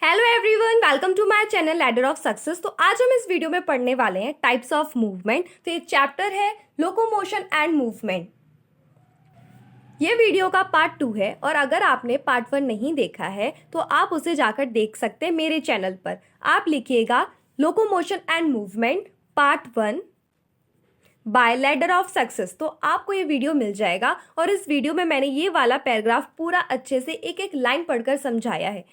Hello everyone, welcome to my channel ladder of success. तो आज हम इस वीडियो में पढ़ने वाले हैं टाइप्स ऑफ मूवमेंट। तो ये चैप्टर है लोकोमोशन एंड मूवमेंट। ये वीडियो का पार्ट 2 है और अगर आपने पार्ट 1 नहीं देखा है तो आप उसे जाकर देख सकते हैं मेरे चैनल पर। आप लिखिएगा locomotion and movement part 1 by ladder of success, तो आपको ये वीडियो मिल जाएगा। और इस वीडियो में मैंने ये वाला पैराग्राफ पूरा अच्छे से एक एक लाइन पढ़कर समझाया है।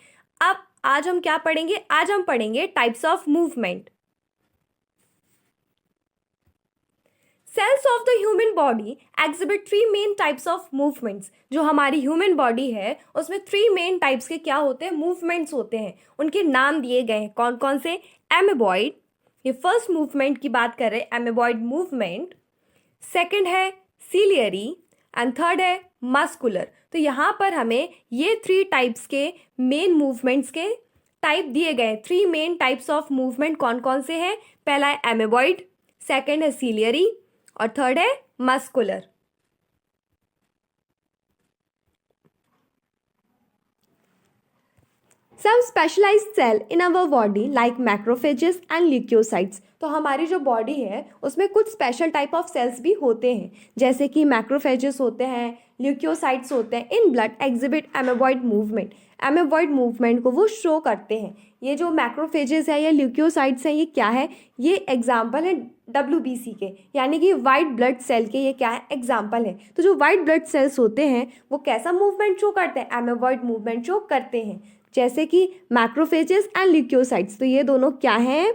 अब आज हम क्या पढ़ेंगे? आज हम पढ़ेंगे types of movement. Cells of the human body exhibit 3 main types of movements. जो हमारी ह्यूमन बॉडी है उसमें 3 मेन टाइप्स के क्या होते हैं? मूवमेंट्स होते हैं। उनके नाम दिए गए हैं, कौन कौन से? एमेबॉइड, ये फर्स्ट मूवमेंट की बात कर रहे हैं, एमेबॉइड मूवमेंट। सेकंड है सीलियरी एंड थर्ड है मस्कुलर। तो यहाँ पर हमें ये 3 टाइप्स के मेन मूवमेंट्स के टाइप दिए गए। 3 मेन टाइप्स ऑफ मूवमेंट कौन कौन से हैं? पहला है एमेबॉइड, सेकंड है सीलियरी और थर्ड है muscular. Some specialized cell in our body like macrophages and leukocytes। तो हमारी जो बॉडी है उसमें कुछ स्पेशल टाइप ऑफ सेल्स भी होते हैं, जैसे कि मैक्रोफेजेस होते हैं, ल्यूकोसाइट्स होते हैं। In blood exhibit amoeboid movement. Amoeboid movement को वो शो करते हैं। ये जो मैक्रोफेजेस है या ल्यूकोसाइट्स हैं, ये क्या है? ये एग्जाम्पल है WBC के, यानी कि वाइट ब्लड सेल के। ये क्या है? एग्जाम्पल है। तो जो वाइट ब्लड सेल्स होते हैं वो कैसा मूवमेंट शो करते हैं? एमेबॉइड मूवमेंट शो करते हैं, जैसे कि मैक्रोफेजेस एंड ल्यूकोसाइट्स। तो ये दोनों क्या हैं?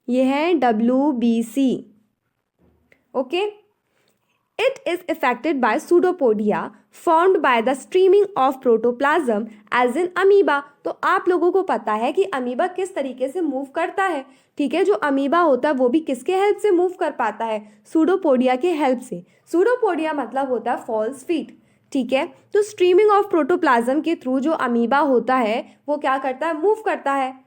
ये हैं WBC। Okay. It is effected by pseudopodia formed by the streaming of protoplasm as in amoeba. तो आप लोगों को पता है कि अमीबा किस तरीके से मूव करता है, ठीक है? जो अमीबा होता है वो भी किसके हेल्प से मूव कर पाता है? सूडोपोडिया के हेल्प से। सूडोपोडिया मतलब होता है फॉल्स फीट, ठीक है? तो स्ट्रीमिंग ऑफ प्रोटोप्लाज्म के थ्रू जो अमीबा होता है वो क्या करता है? मूव करता है।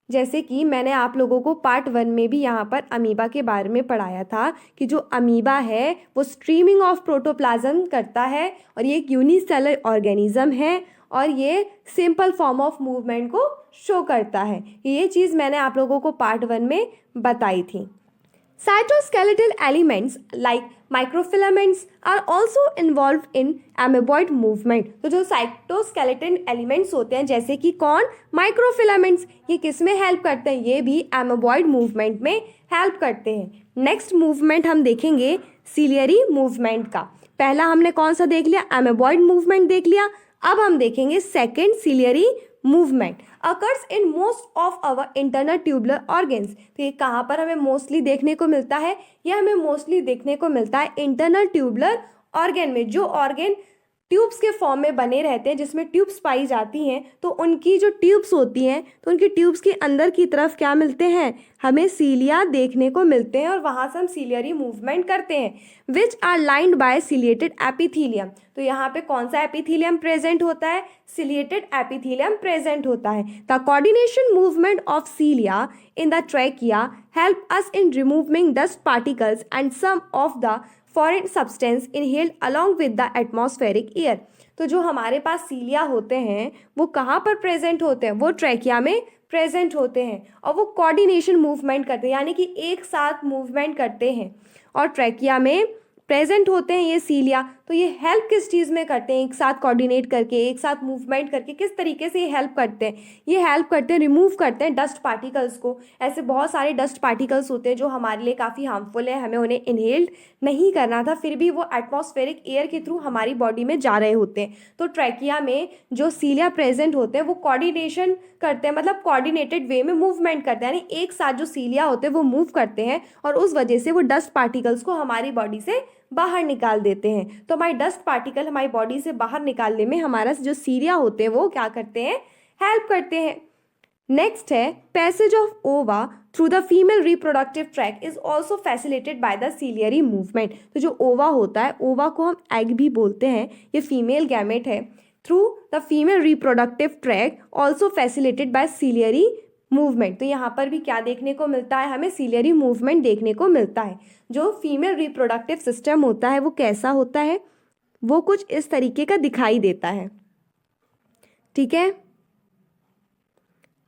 जैसे कि मैंने आप लोगों को पार्ट 1 में भी यहाँ पर अमीबा के बारे में पढ़ाया था कि जो अमीबा है वो स्ट्रीमिंग ऑफ प्रोटोप्लाज्म करता है और ये एक यूनिसेलर ऑर्गेनिज्म है और ये सिंपल फॉर्म ऑफ मूवमेंट को शो करता है। ये चीज़ मैंने आप लोगों को पार्ट 1 में बताई थी। Cytoskeletal elements like microfilaments are also involved in amoeboid movement। तो जो साइटोस्केलेटन एलिमेंट्स होते हैं, जैसे कि कौन? माइक्रोफिलामेंट्स। ये किस में हेल्प करते हैं? ये भी एमोबॉइड मूवमेंट में हेल्प करते हैं। नेक्स्ट मूवमेंट हम देखेंगे सीलियरी मूवमेंट का। पहला हमने कौन सा देख लिया? एमोबॉइड मूवमेंट देख लिया। अब हम देखेंगे second ciliary movement. Occurs in most of our internal tubular organs. तो ये कहाँ पर हमें मोस्टली देखने को मिलता है? ये हमें मोस्टली देखने को मिलता है इंटरनल ट्यूबुलर ऑर्गन में। जो ऑर्गन ट्यूब्स के फॉर्म में बने रहते हैं, जिसमें ट्यूब्स पाई जाती हैं, तो उनकी जो ट्यूब्स होती हैं तो उनकी ट्यूब्स के अंदर की तरफ क्या मिलते हैं? हमें सीलिया देखने को मिलते हैं और वहाँ से हम सीलियरी मूवमेंट करते हैं। Which are lined by ciliated epithelium. तो यहाँ पे कौन सा एपिथीलियम प्रेजेंट होता है? सिलिएटेड एपिथीलियम प्रेजेंट होता है। The coordination movement of cilia in the trachea help us in removing dust particles and some of the foreign substance inhaled along with the atmospheric air. तो जो हमारे पास सीलिया होते हैं वो कहाँ पर प्रेजेंट होते हैं? वो ट्रैकिया में प्रेजेंट होते हैं और वो कोऑर्डिनेशन मूवमेंट करते हैं, यानी कि एक साथ मूवमेंट करते हैं और ट्रैकिया में प्रेजेंट होते हैं ये सीलिया। तो ये हेल्प किस चीज़ में करते हैं? एक साथ कोऑर्डिनेट करके, एक साथ मूवमेंट करके किस तरीके से ये हेल्प करते हैं? ये हेल्प करते हैं, रिमूव करते हैं डस्ट पार्टिकल्स को। ऐसे बहुत सारे डस्ट पार्टिकल्स होते हैं जो हमारे लिए काफ़ी हार्मफुल है, हमें उन्हें इनहेल्ड नहीं करना था, फिर भी वो एटमॉस्फेरिक एयर के थ्रू हमारी बॉडी में जा रहे होते हैं। तो ट्रैकिया में जो सीलिया प्रेजेंट होते हैं वो कोऑर्डिनेशन करते हैं, मतलब कोऑर्डिनेटेड वे में मूवमेंट करते हैं, यानी एक साथ जो सीलिया होते हैं वो मूव करते हैं और उस वजह से वो डस्ट पार्टिकल्स को हमारी बॉडी से बाहर निकाल देते हैं। तो हमारी डस्ट पार्टिकल हमारी बॉडी से बाहर निकालने में हमारा जो सीलिया होते हैं वो क्या करते हैं? हेल्प करते हैं। नेक्स्ट है पैसेज ऑफ ओवा through the female reproductive tract is also facilitated by the ciliary movement. तो जो ओवा होता है, ओवा को हम एग भी बोलते हैं, ये फीमेल गैमेट है। Through the female reproductive tract also facilitated bye ciliary movement. तो यहाँ पर भी क्या देखने को मिलता है? हमें सीलियरी मूवमेंट देखने को मिलता है। जो फीमेल रिप्रोडक्टिव सिस्टम होता है वो कैसा होता है? वो कुछ इस तरीके का दिखाई देता है, ठीक है?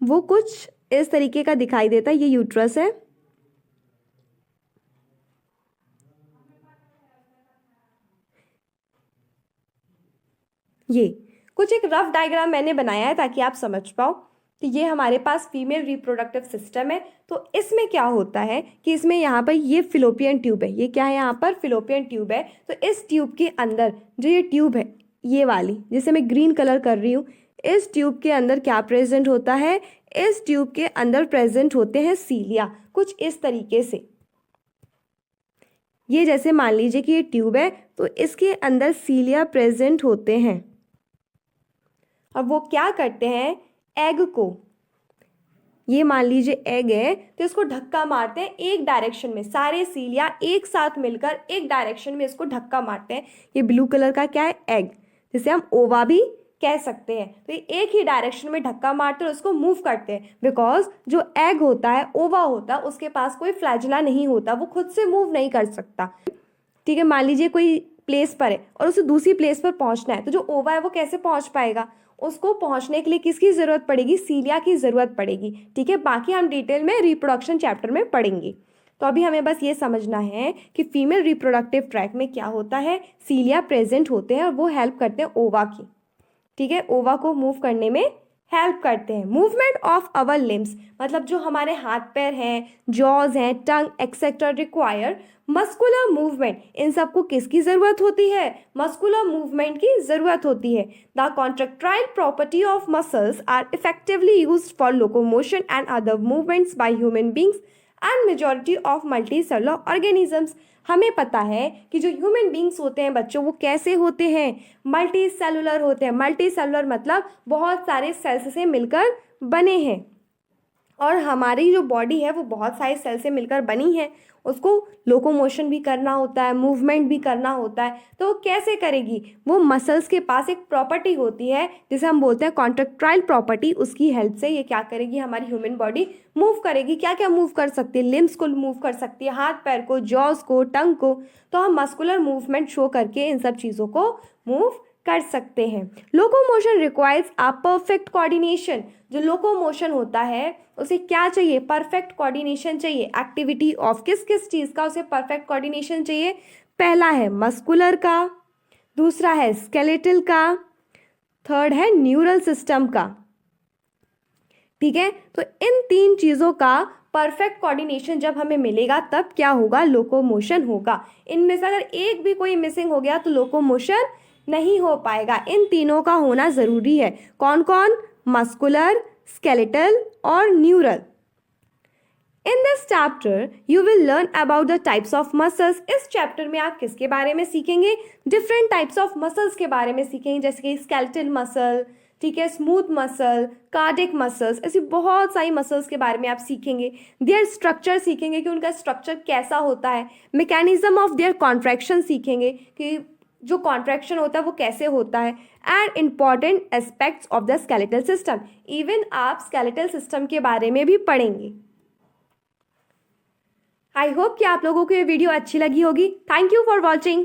वो कुछ इस तरीके का दिखाई देता है। ये यूट्रस है। ये कुछ एक रफ डायग्राम मैंने बनाया है ताकि आप समझ पाओ। तो ये हमारे पास फीमेल रिप्रोडक्टिव सिस्टम है। तो इसमें क्या होता है कि इसमें यहाँ पर ये फिलोपियन ट्यूब है। ये क्या है? यहाँ पर फिलोपियन ट्यूब है। तो इस ट्यूब के अंदर जो ये ट्यूब है, ये वाली जिसे मैं ग्रीन कलर कर रही हूँ, इस ट्यूब के अंदर क्या प्रेजेंट होता है? इस ट्यूब के अंदर प्रेजेंट होते हैं सीलिया, कुछ इस तरीके से। ये जैसे मान लीजिए कि ये ट्यूब है, तो इसके अंदर सीलिया प्रेजेंट होते हैं। और वो क्या करते हैं? एग को, ये मान लीजिए एग है, तो इसको धक्का मारते हैं एक डायरेक्शन में। सारे सीलिया एक साथ मिलकर एक डायरेक्शन में इसको धक्का मारते हैं। ये ब्लू कलर का क्या है? एग, जिसे हम ओवा भी कह सकते हैं। तो ये एक ही डायरेक्शन में धक्का मारते हैं और उसको मूव करते हैं। बिकॉज जो एग होता है, ओवा होता है, उसके पास कोई फ्लैजिला नहीं होता, वो खुद से मूव नहीं कर सकता। ठीक है, मान लीजिए कोई प्लेस पर है और उसे दूसरी प्लेस पर पहुंचना है, तो जो ओवा है वो कैसे पहुंच पाएगा? उसको पहुंचने के लिए किसकी ज़रूरत पड़ेगी? सीलिया की ज़रूरत पड़ेगी। ठीक है, बाकी हम डिटेल में रिप्रोडक्शन चैप्टर में पढ़ेंगे। तो अभी हमें बस ये समझना है कि फीमेल रिप्रोडक्टिव ट्रैक्ट में क्या होता है। सीलिया प्रेजेंट होते हैं और वो हेल्प करते हैं ओवा की। ठीक है, ओवा को मूव करने में हेल्प करते हैं। मूवमेंट ऑफ अवर लिम्स, मतलब जो हमारे हाथ पैर हैं, जॉज हैं, टंग एक्सेट्रा रिक्वायर मस्कुलर मूवमेंट। इन सबको किसकी ज़रूरत होती है? मस्कुलर मूवमेंट की ज़रूरत होती है। The contractile property of muscles are effectively used for locomotion and other movements by human beings and majority of multicellular organisms. हमें पता है कि जो ह्यूमन बींग्स होते हैं बच्चों, वो कैसे होते हैं? मल्टी सेलुलर होते हैं। मल्टी सेलुलर मतलब बहुत सारे सेल्स से मिलकर बने हैं। और हमारी जो बॉडी है वो बहुत सारे सेल से मिलकर बनी है। उसको लोकोमोशन भी करना होता है, मूवमेंट भी करना होता है। तो वो कैसे करेगी? वो मसल्स के पास एक प्रॉपर्टी होती है जिसे हम बोलते हैं कॉन्ट्रैक्टाइल प्रॉपर्टी। उसकी हेल्प से ये क्या करेगी? हमारी ह्यूमन बॉडी मूव करेगी। क्या क्या मूव कर सकती है? लिम्स को मूव कर सकती है, हाथ पैर को, जॉज को, टंग को। तो हम मस्कुलर मूवमेंट शो करके इन सब चीज़ों को मूव कर सकते हैं। Locomotion requires a perfect coordination. जो लोकोमोशन होता है उसे क्या चाहिए? परफेक्ट कोऑर्डिनेशन चाहिए। एक्टिविटी ऑफ किस किस चीज़ का उसे परफेक्ट कोऑर्डिनेशन चाहिए? पहला है मस्कुलर का, दूसरा है स्केलेटल का, थर्ड है न्यूरल सिस्टम का। ठीक है, तो इन तीन चीज़ों का परफेक्ट कोऑर्डिनेशन जब हमें मिलेगा तब क्या होगा? लोकोमोशन होगा। इनमें से अगर एक भी कोई मिसिंग हो गया तो लोकोमोशन नहीं हो पाएगा। इन तीनों का होना ज़रूरी है। कौन कौन? मस्कुलर, स्केलेटल और neural. In this chapter you will learn about the types of muscles. इस चैप्टर में आप किसके बारे में सीखेंगे? डिफरेंट टाइप्स ऑफ मसल्स के बारे में सीखेंगे, जैसे कि स्केलेटल मसल, ठीक है, स्मूथ मसल, कार्डिक मसल्स, ऐसी बहुत सारी मसल्स के बारे में आप सीखेंगे। देयर स्ट्रक्चर सीखेंगे कि उनका स्ट्रक्चर कैसा होता है। मैकेनिज्म ऑफ देयर कॉन्ट्रैक्शन सीखेंगे कि जो कॉन्ट्रैक्शन होता है वो कैसे होता है। And important aspects of the skeletal system. Even आप स्केलेटल सिस्टम के बारे में भी पढ़ेंगे। आई होप कि आप लोगों को ये वीडियो अच्छी लगी होगी। Thank you for watching.